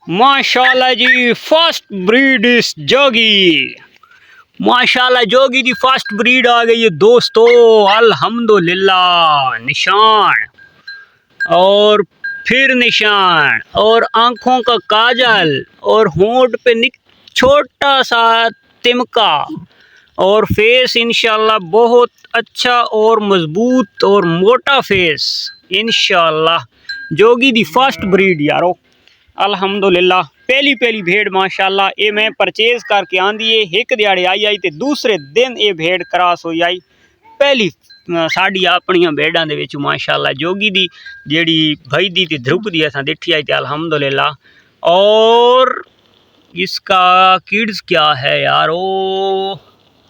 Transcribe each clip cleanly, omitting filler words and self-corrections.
माशाल्लाह जी first breed इस जोगी। माशाल्लाह जोगी की फर्स्ट ब्रीड आ गई है दोस्तों, अल्हम्दुलिल्लाह। निशान और फिर निशान और आंखों का काजल और होंठ पे छोटा सा तिमका और फेस इंशाल्लाह बहुत अच्छा और मजबूत और मोटा फेस इंशाल्लाह। जोगी दी फर्स्ट ब्रीड यारो, अल्हम्दुलिल्लाह। पहली पहली भेड़ माशाल्लाह ये मैं परचेज करके आंदी है, एक दिहाड़े आई ते दूसरे दिन ये भेड़ क्रॉस हो आई। पहली साड़ी अपनिया भेड़ां दे विच माशाल्लाह जोगी दी जेड़ी भईदी ते ध्रुप दी असां दिखी आई ते अल्हम्दुलिल्लाह। और इसका किड्स क्या है यारो,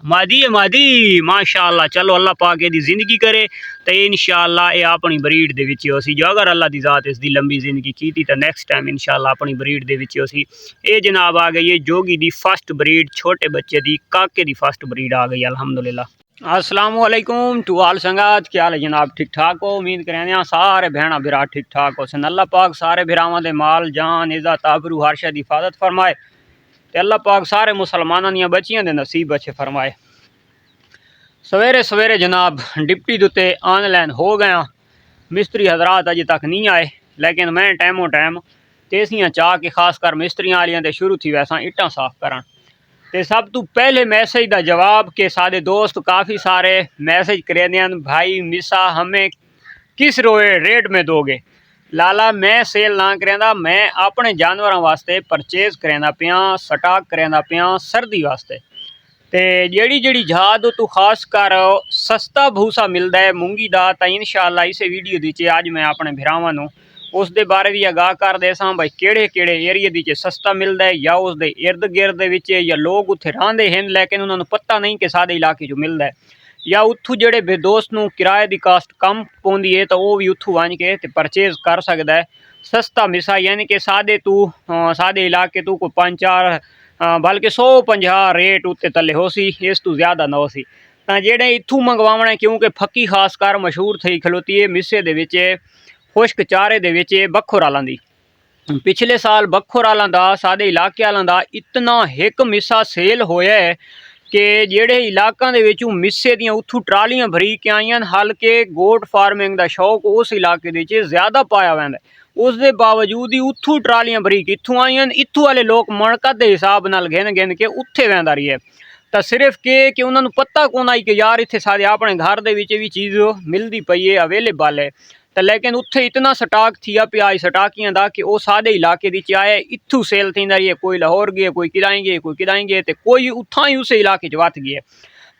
मादी है मादी माशाल्लाह। चलो अल्लाह पाक दी जिंदगी करे तो इंशाल्लाह ये अपनी ब्रीड दे विच होसी। जो अगर अल्लाह दी ज़ात इसकी लंबी जिंदगी की तो नैक्सट टाइम इंशाल्लाह अपनी ब्रीड दे विच होसी। ये जनाब आ गई है जोगी दी फर्स्ट ब्रीड, छोटे बच्चे दी काके दी फर्स्ट ब्रीड आ गई अल्हम्दुलिल्लाह। अस्सलाम वालेकुम टू ऑल संगात, क्या हाल है जनाब? ठीक ठाक हो? उम्मीद करें सारे भैणा बिरा ठीक ठाक हो सन। अल्लाह पाक सारे बिरावां दे माल जान इज़्ज़त आबरू हर शे दी हिफाजत फरमाए ते अल्लाह पाक सारे मुसलमानां दियां बच्चियां दे नसीब अच्छे फरमाए। सवेरे सवेरे जनाब डिप्टी दुते ऑनलाइन हो गया, मिस्त्री हजरात अजे तक नहीं आए, लेकिन मैं टाइमों टाइम तेसियां चाह के खासकर मिस्त्रियां वालियां ते शुरू थी वैसा इट्टां साफ करन। ते सब तो पहले मैसेज का जवाब के सारे दोस्त काफ़ी सारे मैसेज करे देन, भाई मिसा हमें किस रेट में दोगे? लाला मैं सेल ना करेंदा, मैं अपने जानवरों वास्ते परचेज करेंदा पिया, स्टॉक करेंदा पिया सर्दी वास्ते। ते जेड़ी जेड़ी जहाद तू खास कर सस्ता भूसा मिलता है मूंगी का, तो इंशाल्लाह इस वीडियो दी अज मैं अपने भरावां नूं उस दे बारे भी आगाह कर दे सां भाई केड़े केड़े एरिए दी सस्ता मिलता है, या उस दे इर्द गिर्द विच या लोग उत्थे रहिंदे हैं लेकिन उन्होंने पता नहीं कि साडे इलाके चो मिलता है, या उत्थू जेड़े बेदोस्त नूं किराए की कास्ट कम पौंदी है तो वह भी उत्थू वंज के ते परचेज कर सकता है सस्ता मिसा। यानी कि साडे इलाके तू कोई 5-4 बल्कि 150 रेट उत्ते तले हो सी, इस तू ज़्यादा ना हो सी। तो जेड़े इत्थू मंगवावने क्योंकि फक्की खास कर मशहूर थी खलोती है मिस्से दे विच खुश्क चारे दे विच बखोर आलां दी। पिछले साल बखोर आलां दा साडे इलाके आलां दा इतना हिक मिसा सेल होया है कि जेड़े इलाकों दे विचों मिस्से दियां उत्थू ट्रालियां भरी के आईयां। हल्के गोट फार्मिंग का शौक उस इलाके दे विच ज़्यादा पाया वैंदा, उस दे बावजूद ही उत्थू ट्रालियां भरी इत्थू आईयां। इत्थू वाले लोग मणकत के हिसाब नाल गिन गिन के उत्थे वैंदा रही है, तो सिर्फ कि उन्होंने पता कौन आई कि यार इत्थे सारे अपने घर दे विच भी चीज़ मिलती पई है, अवेलेबल है। तो लेकिन उत्थे इतना स्टाक थिया पिया स्टाकियां दा कि वो सादे इलाके दी आए इत्थू सेल थी रही है। कोई लाहौर गए, कोई किराई गए, कोई किराई गए, तो कोई उत्थां ही उस इलाके च वत गए।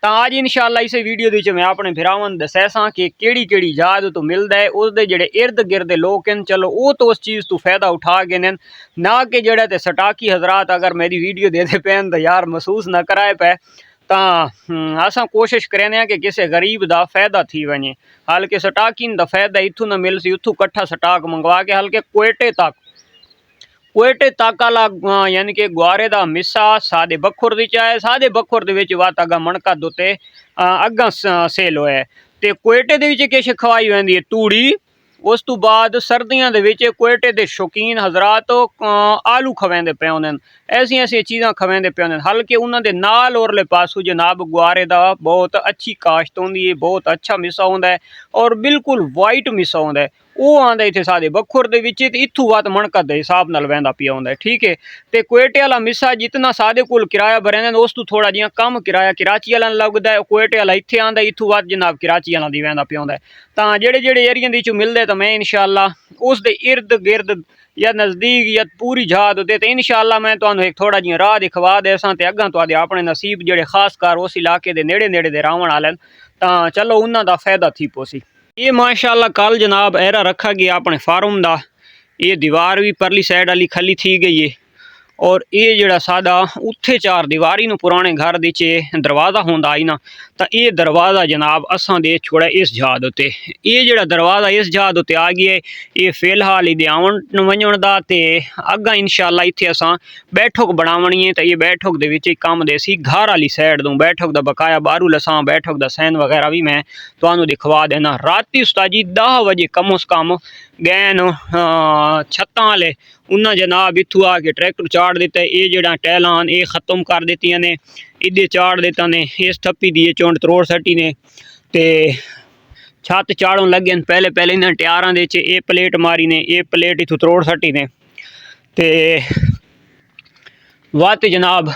तो अज इंशाल्लाह इस वीडियो दी मैं अपने भरावां नूं दस्सां कि केड़ी केड़ी जात तो मिलता है, उसके जेड़े इर्द गिर्द लोग हैं चलो वो तो उस चीज़ तो फायदा उठा गए हैं ना, कि जेड़े ते स्टाकी हजरात अगर मेरी वीडियो देते पैन तो यार महसूस ना कराए पे। तो असां कोशिश करें कि किसी गरीब का फायदा थी वने। हल्के स्टाकिन का फायदा इत्थू ना मिल सी, उत्थू कट्ठा स्टाक मंगवा के हल्के कोयटे तक आला यानी कि गुआरे का मिसा सादे बखोर दी आए। सादे बखोर दे विच वत अगा मणका दोते अगा सेल होया है। ते कोयटे दे विच किश खवाई वैंदी है तूड़ी। उस तो बाद सर्दियों दे विच कोयटे दे शौकीन हजरात आलू खवेंदे पे होंदे, ऐसी ऐसी चीज़ां खवेंदे पे होंदे। हल्के उन्होंने नाल औरले पासू जनाब गुआरे का बहुत अच्छी काश्त होंदी है, बहुत अच्छा मिसा होंदा है और बिल्कुल वाइट मिसा होंदा है। वो आंदा इत्थे सादे बखोर दे विच इत्थू वत मणकत दे हिसाब नाल वैंदा पिया होंदा है, ठीक है। ते कोयटे वाला मिसा जितना सादे कोल किराया भरेंदे उस तो थोड़ा जिहा कम किराया कराची वाला लगदा है। कोयटे वाला इत्थे आंदा इत्थू वत जनाब कराची वाला दी वैंदा पिया होंदा है। तां जेड़े जेड़े एरिया दी चो मिलदे तो मैं इंशाल्लाह उस दे इर्द गिर्द या नज़दीक या पूरी जहाद होते तो इंशाल्लाह मैं तुहानू एक थोड़ा जिहा राह दिखवा देसां ते अग्गां तुहाडे अपने नसीब जेड़े खास कर उस इलाके दे नेड़े नेड़े दे रावण वाले तां चलो उन्हां दा फायदा थी पोसी। ये माशाल्लाह कल जनाब एरा रखा गया अपने फार्म दा, ये दीवार भी परली साइड वाली खाली थी गई है और ये जड़ा सादा उत्थे 4 दीवारी नूं पुराने घर दी दरवाज़ा होंदा आई ना, तो ये दरवाज़ा जनाब असां दे छोड़ा इस जहाद उत्ते। ये जड़ा दरवाज़ा इस जहाद उत्ते आ गया है, ये फिलहाल इहदे आवन वजन दा ते अग्गा इंशाल्लाह इत्थे असां बैठक बनावनी है। तो ये बैठक दे विच कम देसी घर वाली साइड दूँ बैठक दा बकाया बारू लसां बैठक दा सैन वगैरह भी मैं तुहानू दिखवा देना। राती उस्ताद जी 10 बजे कम उस कम गैन छत्तां वाले उन्हें जनाब इत्थों आके ट्रैक्टर चाड़ दिता। ये जड़ा टैलां ये ख़त्म कर दित्तियां ने, इदे चाड़ दिता ने, इस थप्पी दी चौंड त्रोड़ सट्टी ने ते छत चाड़न लगे। पहले पहले इन्हें टायरां दे ये प्लेट मारी ने, ये प्लेट इत्थों त्रोड़ सट्टी ने ते वात जनाब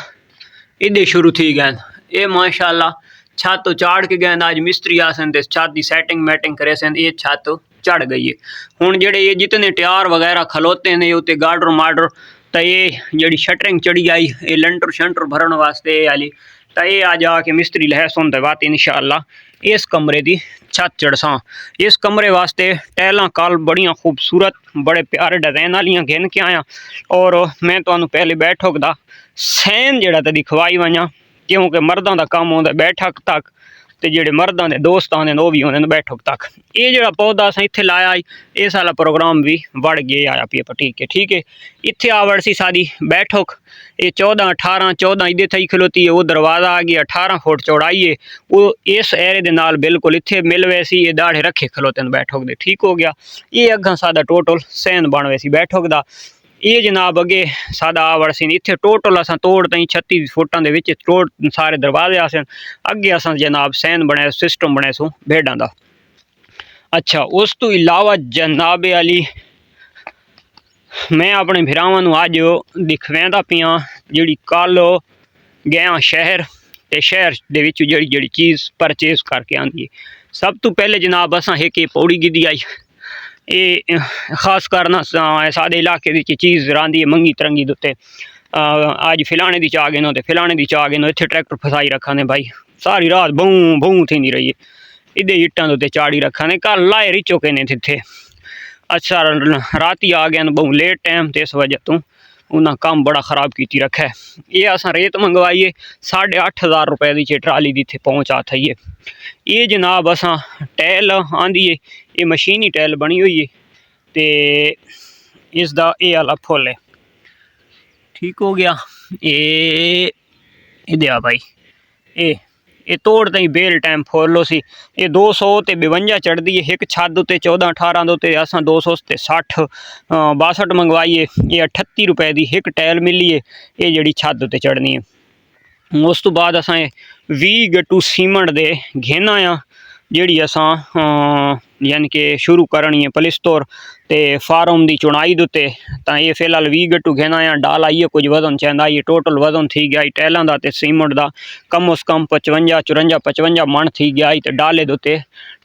इदे शुरू थी गए। ये माशाअल्लाह छत तो चाड़ के गए। आज मिस्त्री आसन ते छत की सैटिंग मैटिंग करे सन, ये छत चढ़ गई है। हुण जेडे ये जितने टायर वगैरह खलोते ने उत्ते गार्डर मार्डर तो ये जड़ी शटरिंग चढ़ी आई, ये लंटर शंटर भरन वास्ते आली तो ये आ जाके मिस्त्री लह सुन ते बात इंशाअल्लाह इस कमरे की छत चढ़सा। इस कमरे वास्ते टैलां कल बड़ियां खूबसूरत बड़े प्यारे डिजाइन वालियां घेन के आया। और मैं तुहानू पहले बैठक दा सैन जड़ा तो दिखवाई वजा, क्योंकि मर्दां दा काम होंदा बैठक तक ते जेडे मर्दां दे दोस्त आने वो भी होंदे बैठक तक। ये जड़ा पौधा असां इत्थे लाया इस वाला प्रोग्राम भी बढ़ गया आया पे ठीक है। इत्थे आवड़ सी सादी बैठक ये 14 18 14 इधे थी खलोती है। वो दरवाज़ा आ गया 18 फुट चौड़ाई है। वो इस एरे दे नाल बिल्कुल इत्थे मिल वैसी ये दाढ़े रखे खलोते हैं बैठक दे, ठीक हो गया। ये अग्गा सादा टोटल सैन बन वैसी बैठक दा। ये जनाब अगे सादा आवड़ सी इत्थे टोटल असां तोड़ तई 36 फुटां दे विच तोड़ सारे दरवाजे आसन। अगे असां जनाब सैन बनाया सिस्टम बनाया सो भेड़ां दा। अच्छा उस तो इलावा जनाबे अली मैं अपने भिरावां नूं अज दिखवांदा पिया जिहड़ी कल गया शहर ते शहर दे विच जिहड़ी जिहड़ी चीज़ परचेज करके आंदी है। सब तो पहले जनाब असां एक पौड़ी गिद्धी आई। ये खास करना सादे इलाके की चीज़ रांदी है मंगी तरंगी दुते अज फिलाने की चाह गए नो, फिलाने की चाह गए नो, इत्थे ट्रैक्टर फसाई रखा ने भाई सारी रात बूं बूं थी रही है। इधे इट्टां दे चाड़ी रखा ने कल लाए रिचो के ने इत्थे। अच्छा राती आ गए बहु लेट टाइम तो इस वजह तो उन्हें काम बड़ा खराब की रखा है। ये असा रेत मंगवाइए 8,500 रुपए की ट्राली की इतने पहुँच आ थी है। ये जनाब असा टैल आँदी है, ये मशीनी टैल बनी हुई है तो इसका ये आला फुल है, ठीक हो गया। ये आ भाई ये तोड़ तई बेल टाइम फुल सी। ये 200 ते 52 चढ़ती है एक छत उत्ते 14 18 उत्ते असा 200 ते 60 62 मंगवाई है। ये 38 रुपए की एक टैल मिली है ये जड़ी छत उत्ते चढ़नी है। उस तो बाद असा 20 गट्टू सीमेंट दे घेना आ जी असा यानी कि शुरू करनी है पलिस्तौर ते फार्म की चुनाई दुते। तो ये फिलहाल 20 गट्टू घेना आ डाल आइए कुछ वजन चाहता ये टोटल वजन थी गया टैलों का तो सीमेंट का कम उस कम 55 54 55 मन थी गया। तो डाले दुते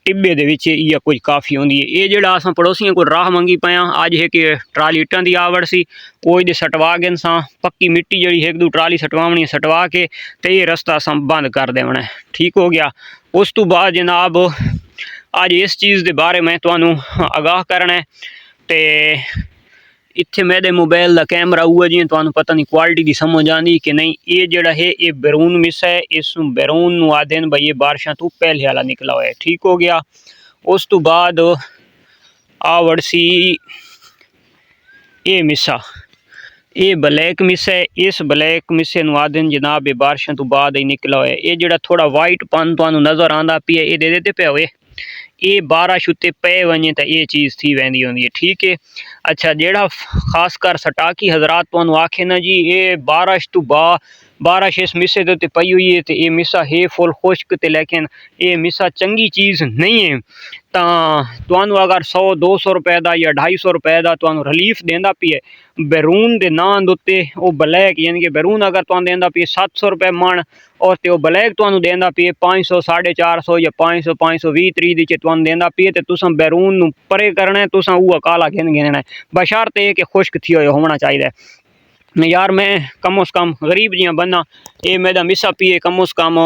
टिब्बे दे विच ये कुछ काफ़ी होंदी है। ये जड़ा असां पड़ोसियों को राह मंगी पाया अज है कि ट्राली इट्टां दी आवड़ सी वो ये सटवा गए सां पक्की मिट्टी जी एक दो ट्राली सटवावनी सटवा के तो ये रस्ता असां बंद कर देना है, ठीक हो गया। उस तो बाद जनाब अज इस चीज़ के बारे में तुहानू आगाह करना है तो इत्थे मेरे मोबाइल का कैमरा हुआ जी तुहानू पता नहीं क्वालिटी की समझ आती कि नहीं। ये जड़ा है ये बैरून मिस है, इस बैरून आदे भाई ये बारिशा तो पहले वाला निकला हुआ है, ठीक हो गया। उस तो बाद आवड़ सी ये मिसा ये ब्लैक मिस है। इस ब्लैक मिसे आदन जनाब ये बारिशों तो बाद ही निकला हुआ है। ये जड़ा थोड़ा वाइट पन तुहानू नज़र आता पी है ये दे देते पे हुए ये बारिश उत्ते पे वजे तो ये चीज़ थी वेंदी होंदी है, ठीक है। अच्छा जेड़ा खास कर सटाकी हजरात तुहानू आखे ना जी ये बारिश तो बारिश इस मिसे के पई हुई है तो ये मिसा है फुल खुश्क ते लेकिन ये मिसा चंगी चीज़ नहीं है। तो तुहानू अगर 100 200 रुपए का या 250 रुपए का तुहानू रिलीफ देंदा पी है बैरून के नाम उत्ते वो ब्लैक यानी कि बैरून अगर तुहानू देंदा पी 700 रुपए मन और तो ब्लैक तुहानू देंदा पी 500 450 या 500 520 30 दी तुहानू देंदा पी तो तुसां बैरून नू परे करना है, तुसां वो काला घेन घेना है बशर्ते कि खुश्क थी होना चाहिए। यार मैं कम उस कम गरीब जियां बना ये मेरा मिसा पिए कम उस कम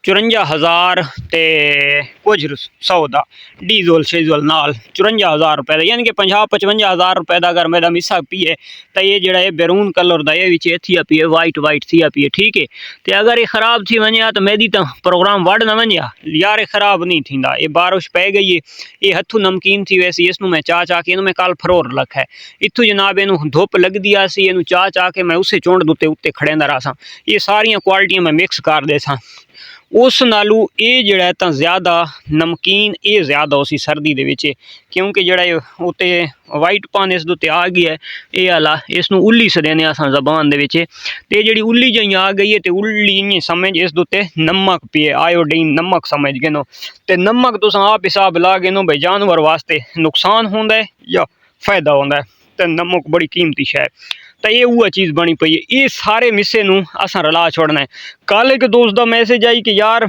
54,000 ते कुछ 100 का डीजल शेजल नाल 54,000 रुपए का यानी कि 50-55,000 रुपए का अगर मेरा मिसा पिए तो ये जड़ा है बैरून कलर का ये थी पिए वाइट वाइट थी पिए, ठीक है। तो अगर ये खराब थी वजह तो मेरी तो प्रोग्राम वड़ न वजह यार ये खराब नहीं थी। ये बारिश पै गई है ये हथू नमकीन थी वैसी इसनू मैं चाह के मैं कल फरोर रखा है इतों जनाब इनू धुप लगती आ सी इनू चाह के मैं उसे चुंड दुते उत्ते खड़ेंदा रहा सा। ये सारिया क्वालिटियां मैं मिक्स कर दे सा उस नालों ये जिहड़ा तां ज़्यादा नमकीन ये ज़्यादा उसी सर्दी दे विच, क्योंकि जिहड़ा उत्ते वाइट पान इस उत्ते आ गया है ये आला, इसनूं उल्ली सदेने असां ज़बान दे विच, ते जिहड़ी उल्ली जई आ गई है ते उल्ली इ'यां समझ इस उत्ते नमक पिए, आयोडीन नमक समझ गिनो। ते नमक तुसां आप हिसाब ला गिनो भाई जानवर वास्ते नुकसान होंदा है या फ़ायदा होंदा है, ते नमक बड़ी कीमती शै है। तो ये वह चीज़ बनी पई है। ये सारे मिस्से नूं असां रला छोड़ना है। कल एक दोस्त का मैसेज आई कि यार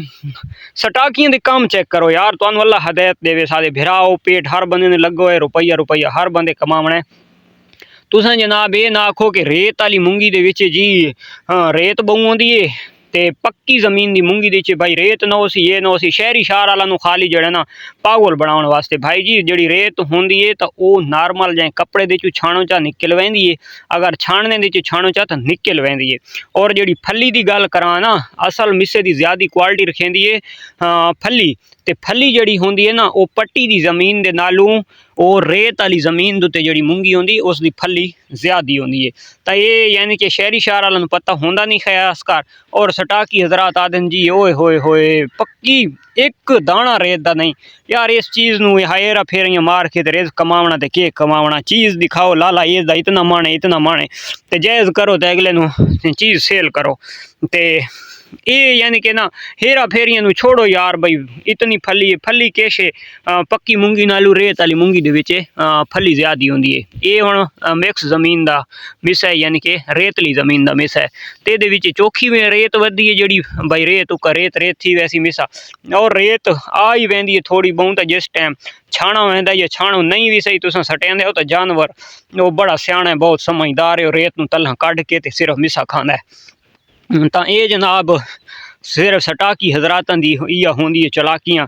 स्टाकियां दे काम चेक करो यार, तुहानूं अल्लाह हदायत देवे, सारे भिराओ पेट हर बंदे ने लगो है, रुपया रुपया हर बंदे कमावना है। तुसां जनाब ये ना आखो कि रेत वाली मूंगी दे विच जी हाँ रेत बहु आंदी है ते पक्की जमीन दी मूंगी दे भाई रेत ना होसी, ये ना होसी। शहरी शहर वाला नूं खाली जड़ा ना पागल बनाउण वास्ते भाई जी जिहड़ी रेत होंदी है तो वो नॉर्मल जाए कपड़े दे चू छाणो चा निकल वैंदी है, अगर छाणने दे चू छाणो चा तो निकल वैंदी है। और जिहड़ी फली दी गल करां ना, असल मिस्से दी ज़्यादा क्वालिटी रखेंदी है फली, ते फली जिहड़ी होंदी है ना वो पट्टी दी जमीन दे नालों और रेत वाली जमीन उत्ते जिहड़ी मूंगी होंदी उसकी फली ज़्यादा होंदी है। तो ये यानी कि शहरी शहर वालों पता होंदा नहीं खास कर, और स्टाकी हजरात आदन जी ओए होए होए पक्की एक दाना रेत दा नहीं यार। इस चीज़ नूं हेरा फेरियां मार के ते रिज़्क कमावना ते के कमावना, चीज़ दिखाओ लाला इसदा इतना माने ते जायज़ करो ते अगले नूं चीज़ सेल करो। ते ये यानी कि ना हेरा फेरियां नूं छोड़ो यार, भाई इतनी फली किश पक्की मूंगी नालों रेत वाली मूंगी दे विच फली ज़्यादा होंदी है। ये हुण मिक्स जमीन दा मिस है, यानी कि रेतली जमीन दा मिस है, ते दे विच चोखी में रेत वधी है जिहड़ी भाई रेत उका रेत थी वैसी मिसा, और रेत आ ही वैंदी है थोड़ी बहुत जिस टाइम छाणा वैंदा या छाणो नहीं भी सही तुसां सटेंदे हो तो जानवर वो बड़ा सियाणा है, बहुत समझदार है, और रेत नूं तल्हां कढ के ते सिर्फ मिसा खांदा है। तो ये जनाब सिर्फ स्टाकी हजरातां दी इया होंदी है चलाकियां,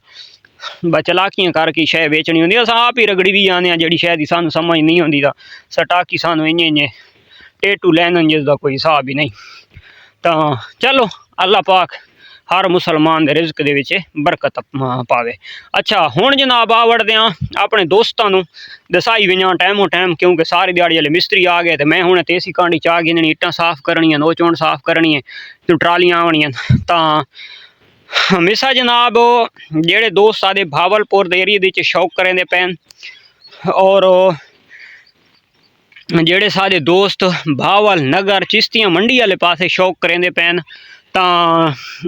चलाकियां करके शै बेचनी होंदी। अस आप ही रगड़ी भी आने जिहड़ी शै दी सानूं समझ नहीं होंदी, तां स्टाकी सानूं इ'यां टेटू लैन जिसका कोई हिसाब ही नहीं। तो चलो अल्लाह पाक हर मुसलमान दे रिज़्क दे विच बरकत पावे। अच्छा हुण जनाब आ वड़दे अपने दोस्तां नूं दसाई वञां टाइमों टाइम, क्योंकि सारी दिहाड़ी वाले मिस्त्री आ गए, तो मैं हुण तेसी कांडी चा गिननी, इट्टां साफ करनियां, नोचौण साफ करनी है, तो ट्रालियां आवनियां। तो मिसा जनाब जेड़े दोस्त सादे भावलपुर दे एरिए दे शौक करेंदे पैन, और जेड़े सारे दोस्त भावल नगर चिश्तियां मंडी वाले पासे शौक करेंदे पैन, तो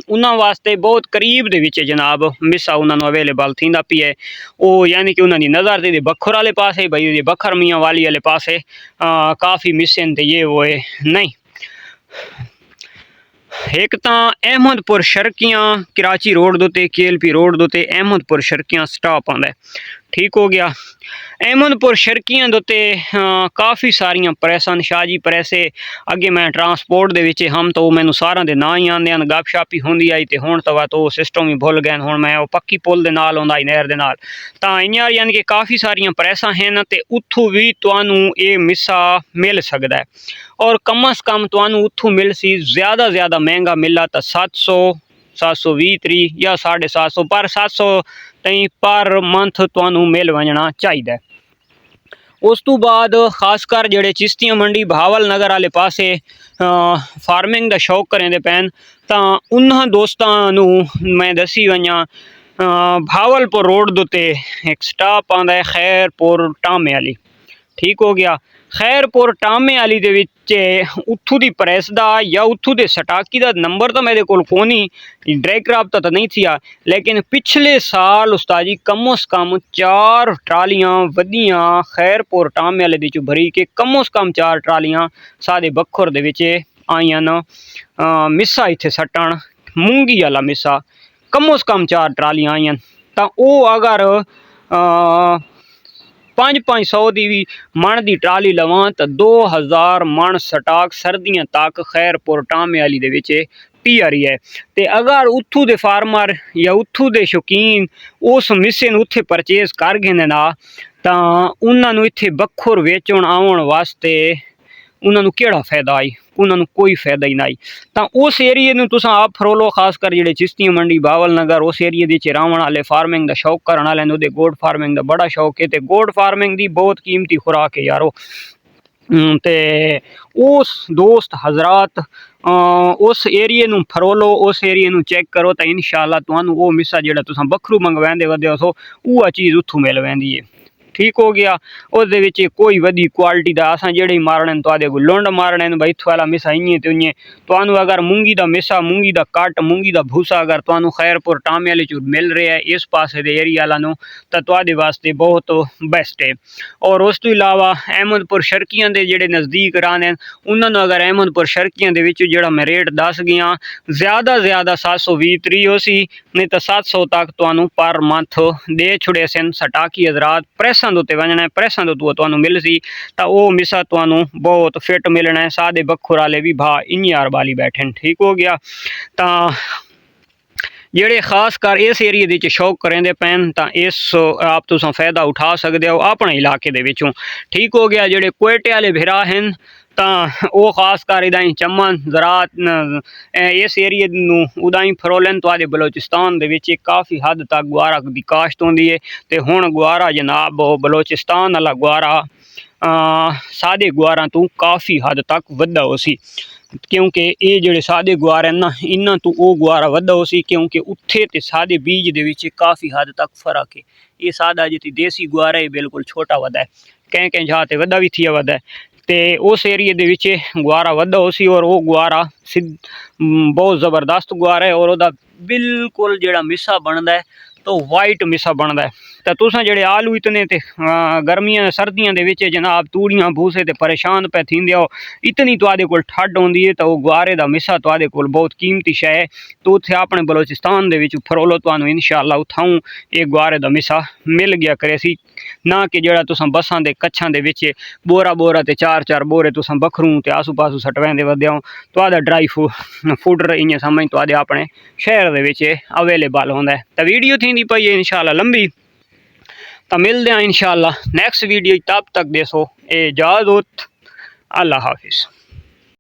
उन्होंने वास्ते बहुत करीब दे विच जनाब मिसा उन्होंने अवेलेबल थींदा पी है। वो यानी कि उन्होंने नज़र दे बखर वाले पासे, भाई बखर मियाँ वाली वाले पासे काफ़ी मिसन ते ये वो है नहीं। एक तो अहमदपुर शर्कियाँ कराची रोड दोते KLP रोड दोते अहमदपुर शर्कियाँ स्टॉप आंदा है, ठीक हो गया। अहमदपुर शर्कियां दोते काफ़ी सारियां प्रेसां, शाहजी प्रेस है, अगे मैं ट्रांसपोर्ट दे विच हम तो मैनू सारा दे ना ही आंदे हैं, गप शप ही होंदी आई, तो हुण तो सिस्टम ही भुल गए। हुण मैं वो पक्की पुल दे नाल आउंदा ही नहर दे नाल, तां इ'यां यानी कि काफ़ी सारियां प्रेसां हैं, तो उत्थों भी तुहानू ये मिसा मिल सकदा है, और कम अज़ कम तुहानू उत्थों मिल सी ज़्यादा महंगा मिला तो 720 या 750 पर 700 तई पर मंथ तुहानू मिल वजना चाहिए। उस तो बाद खासकर जेड़े चिश्तियां मंडी भावल नगर वाले पासे फार्मिंग का शौक करेंदे पैन, तो उन्होंने दोस्तों मैं दसी वजा भावलपुर रोड दोते एक स्टॉप आंदा है खैरपुर टामे वाली, ठीक हो गया। खैरपुर टामे वाली दे विच उत्थों दी प्रेस दा या उत्थों दे स्टाकी दा नंबर तो मेरे कोल कोनी, डायरेक्ट राबता तो नहीं थिया, लेकिन पिछले साल उस्ताद जी कम से कम 4 ट्रालियां वधियां खैरपुर टामे वाले दी भरी के कम से कम 4 ट्रालियां सादे बखर दे विच आईयां न मिसा इत्थे सट्टण, मूंगी वाला मिसा कम से कम 4 ट्रालियां आईयां। तो वो अगर 500 की भी मन की ट्राली लवां तो 2000 मन स्टाक सर्दियां तक खैरपुर टामे वाली दे विच पी आ रही है। तो अगर उत्थों दे फार्मर या उत्थों दे शौकीन उस मिसे नूं उत्थे परचेज कर गए ना, तो उन्होंने इत्थे बखर वेचण आउण वास्ते उन्होंने केड़ा फायदा आई, उन्होंने कोई फायदा ही नहीं। तो उस एरिए में तुम आप फरोलो, खासकर जो चिश्तियां मंडी बावल नगर उस एरिए के रहने वाले फार्मिंग का शौक करने वाले गोड फार्मिंग का बड़ा शौक है। तो गोड फार्मिंग की बहुत कीमती खुराक है यारो, ते उस दोस्त हजरात उस एरिए नूं फरोलो, उस एरिए नूं चेक करो तो इंशाअल्लाह तुहानू वो मिसा जिहड़ा तुसां बखरू मंगवांदे वदे हो उह चीज़ उत्थों मिल वेंदी है। ठीक हो गया। उस कोई वधी क्वालिटी का असां जेड़े मारने तुहाडे को लुंड मारने भाई इत्थों वाला मिसा इं तो इं तुहानू अगर मूंगी का मिसा, मूंगी का कट, मूंगी का भूसा अगर तुहानू खैरपुर टामे वाले चूर मिल रहा है इस पासे दे एरिया वालों तो तुहाडे वास्ते बहुत बेस्ट है। और उस तो इलावा अहमदपुर शर्कियां दे जेड़े नज़दीक रान हैं उन्होंने अगर अहमदपुर शर्कियां दे विच जेड़ा मैं रेट दस गया ज़्यादा 720 हो सी, नहीं तो 700 तक तुहानू पर मंथ दे छुड़े सन। सटाकी हजरात प्रेसां दे उत्ते वजना है, प्रेसां दे तुहानू मिल सी तो वो मिसा तुहानू बहुत फिट मिलना है। सादे बखुर वाले भी भा इन्नी अरबाली बैठे। ठीक हो गया। तो जेड़े खास कर इस एरिए के शौक करेंदे पैन तो इस आप तुसां फ़ायदा उठा सकते हो अपने इलाके दे विचों। ठीक हो गया। जेड़े कोयटे वाले भिरा हैं तो वो खास कर इदाई चमन ज़रात इस एरिए नूं उदाई फरोलन तुहाडे बलोचिस्तान दे विच काफ़ी हद तक गुआरा की काश्त होंदी है। तो हुण गुआरा जनाब बलोचिस्तान वाला गुआरा सादे गुआरा तो काफ़ी हद तक वड्डा हो सी, क्योंकि ये जोड़े सादे गुआर हैं ना इन्हों तो वो गुआरा वड्डा हो सी, क्योंकि उत्थे ते सादे बीज दे विच काफ़ी हद तक फर्क है। ये सादा जी देसी गुआरा है बिल्कुल छोटा वड्डा है, कहीं जहाँ ते वड्डा भी थी वड्डा है। तो उस एरिए दे विच गुआरा वड्डा हो सी और वो गुआरा बहुत ज़बरदस्त गुआरा है और वह बिल्कुल जोड़ा मिसा बनता है तो वाइट मिसा बनता है। तो तुसां जेड़े आलू इतने ते गर्मियां सर्दियां दे विच जनाब तूड़ियां भूसे ते परेशान पे थींदे हो, इतनी तुहाडे कोल ठंड होंदी है तो वो गुआरे दा मिसा तुहाडे कोल बहुत कीमती शै है। तो उत्थे अपने बलोचिस्तान दे विच फरोलो तुहानू इंशाअल्लाह उत्थां ये गुआरे दा मिसा मिल गया करे सी, ना कि जेड़ा तुसां बसां दे कच्छां दे विच बोरा बोरा ते 4-4 बोरे तुसां बखरू ते आसू पासू सटवेंदे वदे हो। तुहाडा ड्राई फूडर इं समझ तुहाडे अपने शहर दे विच अवेलेबल होंदा है। तो वीडियो थींदी पई है इंशाअल्लाह लंबी, तो मिलते हैं इंशाअल्लाह नेक्स्ट वीडियो। तब तक देसो इजाज़त। अल्लाह हाफिज़।